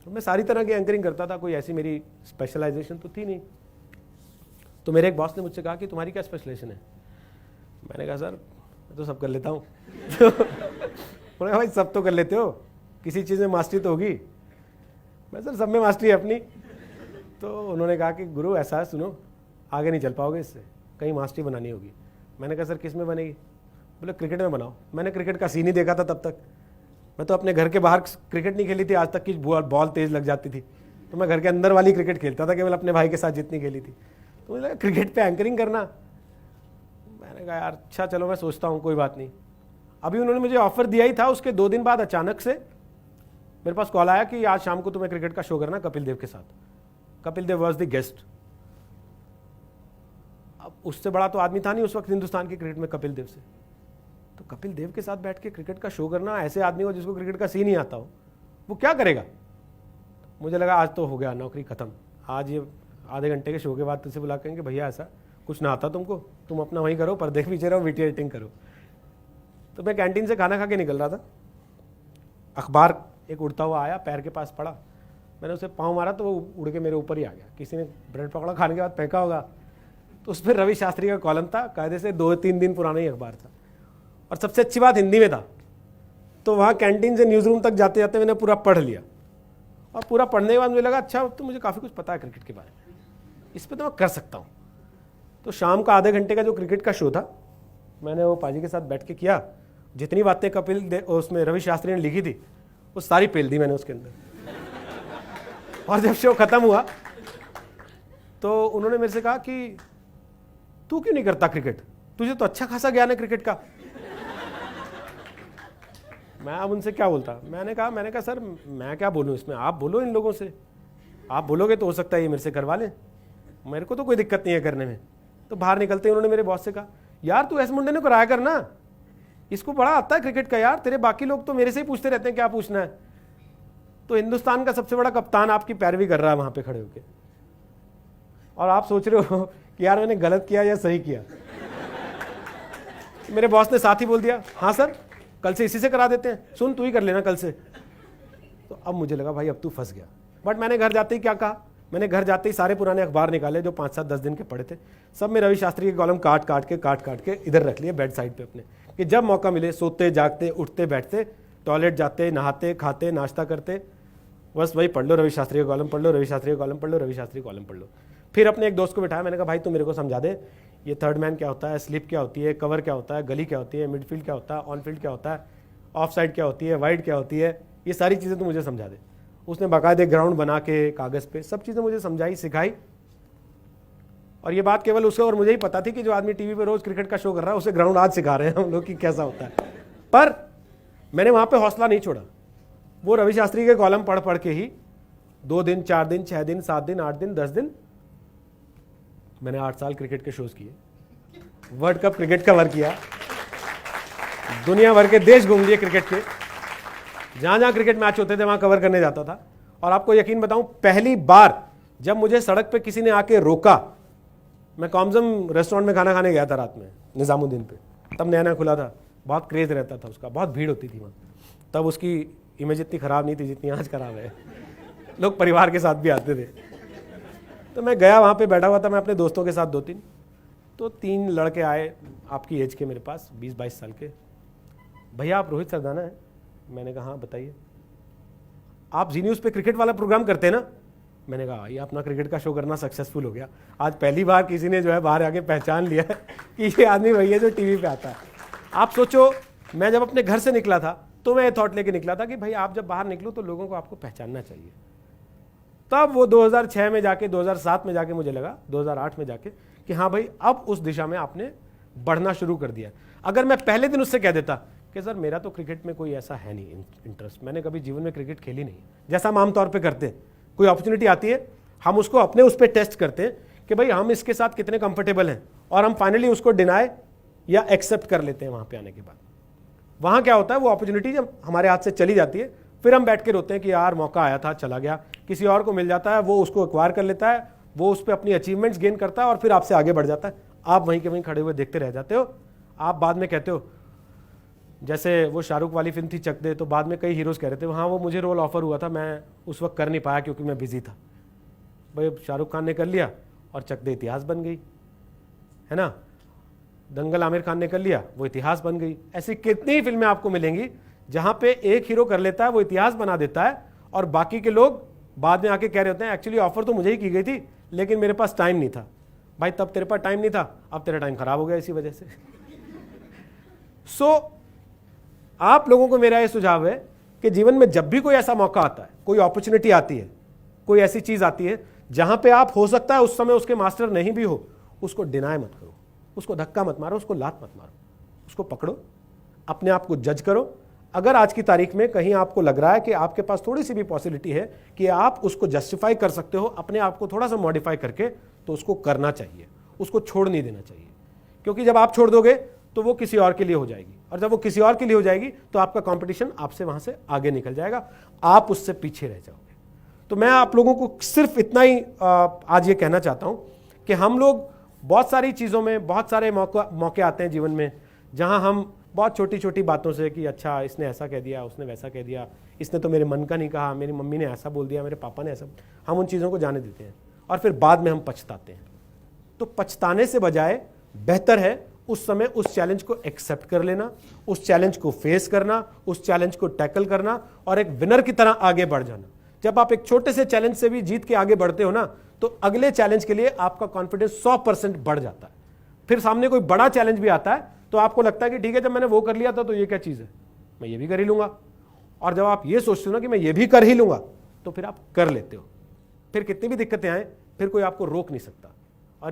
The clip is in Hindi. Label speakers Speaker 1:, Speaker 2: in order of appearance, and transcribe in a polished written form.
Speaker 1: तो मैं सारी तरह की एंकरिंग करता था, कोई ऐसी मेरी स्पेशलाइजेशन तो थी नहीं। तो मेरे एक बॉस ने मुझसे कहा कि तुम्हारी क्या स्पेशलाइजेशन है? मैंने कहा सर मैं तो सब कर लेता हूँ। उन्होंने कहा भाई सब तो कर लेते हो, किसी चीज़ में मास्टरी तो होगी। मैं सर सब में मास्टरी है अपनी। तो उन्होंने कहा कि गुरु ऐसा है, सुनो आगे नहीं चल पाओगे इससे, कहीं मास्टरी बनानी होगी। मैंने कहा सर किस में बनेगी? बोले क्रिकेट में बनाओ। मैंने क्रिकेट का सीन ही देखा था तब तक, मैं तो अपने घर के बाहर क्रिकेट नहीं खेली थी आज तक कि बॉल तेज लग जाती थी। तो मैं घर के अंदर वाली क्रिकेट खेलता था केवल अपने भाई के साथ जितनी खेली थी। तो मुझे लगा क्रिकेट पे एंकरिंग करना। मैंने कहा यार अच्छा चलो मैं सोचता हूँ, कोई बात नहीं। अभी उन्होंने मुझे ऑफर दिया ही था, उसके 2 दिन बाद अचानक से मेरे पास कॉल आया कि आज शाम को तुम्हें क्रिकेट का शो करना कपिल देव के साथ। Kapil Dev was the guest. अब उससे बड़ा तो आदमी था नहीं उस वक्त हिंदुस्तान की क्रिकेट में कपिल देव से। तो कपिल देव के साथ बैठ के क्रिकेट का शो करना, ऐसे आदमी को जिसको क्रिकेट का सीन ही आता हो, वो क्या करेगा? मुझे लगा आज तो हो गया, नौकरी खत्म। आज ये आधे घंटे के शो के बाद तुझसे बुला करेंगे भैया ऐसा कुछ ना आता तुमको, तुम अपना वहीं करो, पर्दे के पीछे रहो, वीडियो एडिटिंग करो। तो मैं कैंटीन से खाना खा के निकल रहा था, अखबार एक उड़ता हुआ आया, पैर के पास पड़ा, मैंने उसे पाँव मारा तो वो उड़ के मेरे ऊपर ही आ गया। किसी ने ब्रेड पकड़ा, खाने के बाद फेंका होगा। तो उस पर रवि शास्त्री का कॉलम था, कायदे से 2-3 दिन पुराना ही अखबार था, और सबसे अच्छी बात हिंदी में था। तो वहाँ कैंटीन से न्यूज़ रूम तक जाते जाते मैंने पूरा पढ़ लिया, और पूरा पढ़ने के बाद मुझे लगा अच्छा तो मुझे काफ़ी कुछ पता है क्रिकेट के बारे में, इस पर तो मैं कर सकता हूँ। तो शाम का आधे घंटे का जो क्रिकेट का शो था, मैंने वो पाजी के साथ बैठ के किया। जितनी बातें कपिल देव उसमें रवि शास्त्री ने लिखी थी वो सारी पेल दी मैंने उसके अंदर। और जब शो खत्म हुआ तो उन्होंने मेरे से कहा कि तू क्यों नहीं करता क्रिकेट, तुझे तो अच्छा खासा ज्ञान है क्रिकेट का। मैं अब उनसे क्या बोलता? मैंने कहा सर मैं क्या बोलूँ इसमें, आप बोलो इन लोगों से, आप बोलोगे तो हो सकता है ये मेरे से करवा लें, मेरे को तो कोई दिक्कत नहीं है करने में। तो बाहर निकलते उन्होंने मेरे बॉस से कहा यार तू ऐसे मुंडे ने कराया करना, इसको बड़ा आता है क्रिकेट का यार, तेरे बाकी लोग तो मेरे से ही पूछते रहते हैं क्या पूछना है। तो हिंदुस्तान का सबसे बड़ा कप्तान आपकी पैरवी कर रहा है वहां पे खड़े होके, और आप सोच रहे हो कि यार मैंने गलत किया या सही किया। मेरे बॉस ने साथ ही बोल दिया हाँ सर कल से इसी से करा देते हैं, सुन तू ही कर लेना कल से। तो अब मुझे लगा भाई अब तू फंस गया। बट मैंने घर जाते ही क्या कहा, मैंने घर जाते ही सारे पुराने अखबार निकाले जो 5-7-10 दिन के पढ़े थे, सब में रवि शास्त्री के कॉलम काट काट के इधर रख लिए बेड साइड पे अपने, कि जब मौका मिले सोते जागते उठते बैठते टॉयलेट जाते नहाते खाते नाश्ता करते बस वही पढ़ लो, रवि शास्त्री का कॉलम पढ़ लो, रवि शास्त्री का कॉलम पढ़ लो, रवि शास्त्री का कॉलम पढ़ लो। फिर अपने एक दोस्त को बिठाया, मैंने कहा भाई तू मेरे को समझा दे ये थर्ड मैन क्या होता है, स्लिप क्या होती है, कवर क्या होता है, गली क्या होती है, मिडफील्ड क्या होता है, ऑन फील्ड क्या होता है, ऑफ साइड क्या होती है, वाइड क्या होती है, ये सारी चीज़ें तू मुझे समझा दे। उसने बाकायदे ग्राउंड बना के कागज़ पे सब चीज़ें मुझे समझाई सिखाई। और ये बात केवल उसे और मुझे ही पता थी कि जो आदमी टीवी पे रोज क्रिकेट का शो कर रहा है उसे ग्राउंड आज सिखा रहे हैं हम लोग कि कैसा होता है। पर मैंने वहाँ पे हौसला नहीं छोड़ा, वो रवि शास्त्री के कॉलम पढ़ पढ़ के ही 2 दिन 4 दिन 6 दिन 7 दिन 8 दिन 10 दिन मैंने 8 साल क्रिकेट के शोज किए, वर्ल्ड कप क्रिकेट कवर किया, दुनिया भर के देश घूम लिए क्रिकेट के, जहाँ जहाँ क्रिकेट मैच होते थे वहाँ कवर करने जाता था। और आपको यकीन बताऊं पहली बार जब मुझे सड़क पे किसी ने आके रोका, मैं कॉम्जम रेस्टोरेंट में खाना खाने गया था रात में निज़ामुद्दीन पे, तब नया नया खुला था, बहुत क्रेज रहता था उसका, बहुत भीड़ होती थी वहाँ, तब उसकी इमेज इतनी ख़राब नहीं थी जितनी आज ख़राब है, लोग परिवार के साथ भी आते थे। तो मैं गया वहाँ पे बैठा हुआ था मैं अपने दोस्तों के साथ 2-3, तो 3 लड़के आए आपकी एज के मेरे पास 20-22 साल के, भैया आप रोहित सरदाना हैं? मैंने कहा हाँ बताइए। आप जी न्यूज़ पे क्रिकेट वाला प्रोग्राम करते हैं ना? मैंने कहा ये अपना क्रिकेट का शो करना सक्सेसफुल हो गया, आज पहली बार किसी ने जो है बाहर आके पहचान लिया है कि ये आदमी वही है जो टीवी पे आता है। आप सोचो मैं जब अपने घर से निकला था तो मैं ये थॉट लेके निकला था कि भाई आप जब बाहर निकलो तो लोगों को आपको पहचानना चाहिए। तब वो 2006 में जाके 2007 में जाके मुझे लगा 2008 में जाके कि हाँ भाई अब उस दिशा में आपने बढ़ना शुरू कर दिया। अगर मैं पहले दिन उससे कह देता कि सर मेरा तो क्रिकेट में कोई ऐसा है नहीं इंटरेस्ट, मैंने कभी जीवन में क्रिकेट खेली नहीं, जैसा हम आमतौर पे करते हैं, कोई अपॉर्चुनिटी आती है हम उसको अपने उस पर टेस्ट करते हैं कि भाई हम इसके साथ कितने कंफर्टेबल हैं, और हम फाइनली उसको डिनाई या एक्सेप्ट कर लेते हैं। वहाँ पे आने के बाद वहाँ क्या होता है, वो अपॉर्चुनिटी जब हमारे हाथ से चली जाती है फिर हम बैठ के रोते हैं कि यार मौका आया था चला गया, किसी और को मिल जाता है, वो उसको एक्वायर कर लेता है, वो उस पर अपनी अचीवमेंट्स गेन करता है और फिर आपसे आगे बढ़ जाता है, आप वहीं के वहीं खड़े हुए देखते रह जाते हो। आप बाद में कहते हो जैसे वो शाहरुख वाली फिल्म थी चक दे, तो बाद में कई हीरोज़ कह रहे थे हाँ वो मुझे रोल ऑफर हुआ था, मैं उस वक्त कर नहीं पाया क्योंकि मैं बिजी था। भाई शाहरुख खान ने कर लिया और चक दे इतिहास बन गई, है ना। दंगल आमिर खान ने कर लिया, वो इतिहास बन गई। ऐसी कितनी ही फिल्में आपको मिलेंगी जहां पे एक हीरो कर लेता है, वो इतिहास बना देता है, और बाकी के लोग बाद में आके कह रहे होते हैं एक्चुअली ऑफर तो मुझे ही की गई थी लेकिन मेरे पास टाइम नहीं था। भाई तब तेरे पास टाइम नहीं था, अब तेरा टाइम खराब हो गया इसी वजह से। सो आप लोगों को मेरा यह सुझाव है कि जीवन में जब भी कोई ऐसा मौका आता है, कोई अपॉर्चुनिटी आती है, कोई ऐसी चीज आती है जहां पे आप हो सकता है उस समय उसके मास्टर नहीं भी हो, उसको डिनाय मत करो, उसको धक्का मत मारो, उसको लात मत मारो, उसको पकड़ो, अपने आप को जज करो। अगर आज की तारीख में कहीं आपको लग रहा है कि आपके पास थोड़ी सी भी पॉसिबिलिटी है कि आप उसको जस्टिफाई कर सकते हो अपने आप को थोड़ा सा मॉडिफाई करके, तो उसको करना चाहिए, उसको छोड़ नहीं देना चाहिए। क्योंकि जब आप छोड़ दोगे तो वो किसी और के लिए हो जाएगी, और जब वो किसी और के लिए हो जाएगी तो आपका कंपटीशन आपसे वहां से आगे निकल जाएगा, आप उससे पीछे रह जाओगे। तो मैं आप लोगों को सिर्फ इतना ही आज ये कहना चाहता हूं कि हम लोग बहुत सारी चीज़ों में, बहुत सारे मौके आते हैं जीवन में जहां हम बहुत छोटी छोटी बातों से कि अच्छा इसने ऐसा कह दिया, उसने वैसा कह दिया, इसने तो मेरे मन का नहीं कहा, मेरी मम्मी ने ऐसा बोल दिया, मेरे पापा ने ऐसा, हम उन चीज़ों को जाने देते हैं और फिर बाद में हम पछताते हैं। तो पछताने से बजाय बेहतर है उस समय उस चैलेंज को एक्सेप्ट कर लेना, उस चैलेंज को फेस करना, उस चैलेंज को टैकल करना और एक विनर की तरह आगे बढ़ जाना। जब आप एक छोटे से चैलेंज से भी जीत के आगे बढ़ते हो ना, तो अगले चैलेंज के लिए आपका कॉन्फिडेंस 100% बढ़ जाता है। फिर सामने कोई बड़ा चैलेंज भी आता है तो आपको लगता है कि ठीक है, जब मैंने वो कर लिया था तो ये क्या चीज़ है, मैं ये भी कर ही लूंगा। और जब आप ये सोचते हो ना कि मैं ये भी कर ही लूंगा, तो फिर आप कर लेते हो। फिर कितनी भी दिक्कतें आए, फिर कोई आपको रोक नहीं सकता।